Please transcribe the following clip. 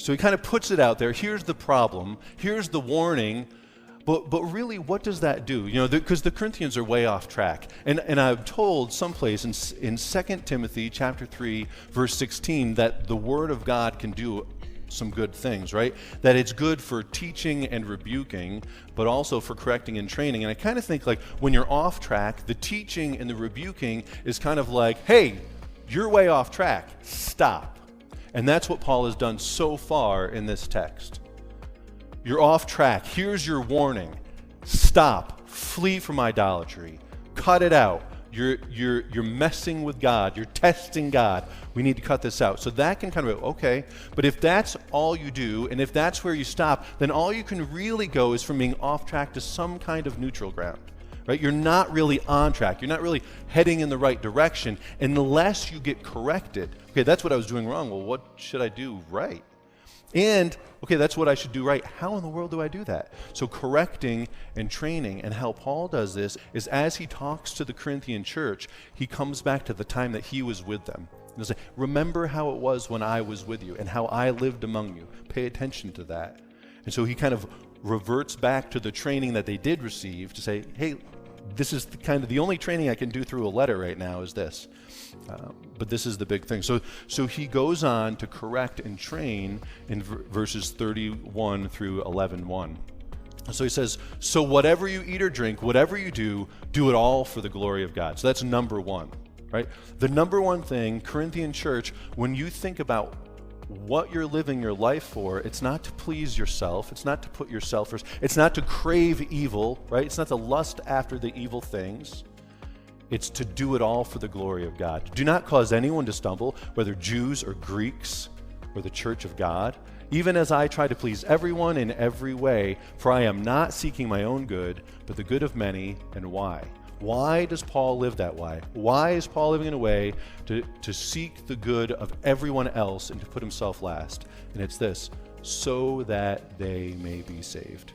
So he kind of puts it out there. Here's the problem. Here's the warning. But really, what does that do? Because the Corinthians are way off track. And I'm told someplace in 2 Timothy chapter 3, verse 16, that the Word of God can do some good things, right? That it's good for teaching and rebuking, but also for correcting and training. And I kind of think like when you're off track, the teaching and the rebuking is kind of like, hey, you're way off track. Stop. And that's what Paul has done so far in this text. You're off track. Here's your warning. Stop. Flee from idolatry. Cut it out. You're messing with God. You're testing God. We need to cut this out. So that can kind of be, okay. But if that's all you do, and if that's where you stop, then all you can really go is from being off track to some kind of neutral ground. Right? You're not really on track. You're not really heading in the right direction unless you get corrected. Okay, that's what I was doing wrong. Well, what should I do right? And, okay, that's what I should do right. How in the world do I do that? So correcting and training, and how Paul does this is as he talks to the Corinthian church, he comes back to the time that he was with them. He'll say, remember how it was when I was with you and how I lived among you. Pay attention to that. And so he kind of reverts back to the training that they did receive to say, hey, this is kind of the only training I can do through a letter right now is this. But this is the big thing. So he goes on to correct and train in verses 31 through 11:1. So he says, so whatever you eat or drink, whatever you do it all for the glory of God. So that's number one, right? The number one thing, Corinthian church, when you think about what you're living your life for, it's not to please yourself. It's not to put yourself first. It's not to crave evil, right? It's not to lust after the evil things. It's to do it all for the glory of God. Do not cause anyone to stumble, whether Jews or Greeks or the church of God, even as I try to please everyone in every way, for I am not seeking my own good, but the good of many. And why? Why does Paul live that way? Why is Paul living in a way to seek the good of everyone else and to put himself last? And it's this, so that they may be saved.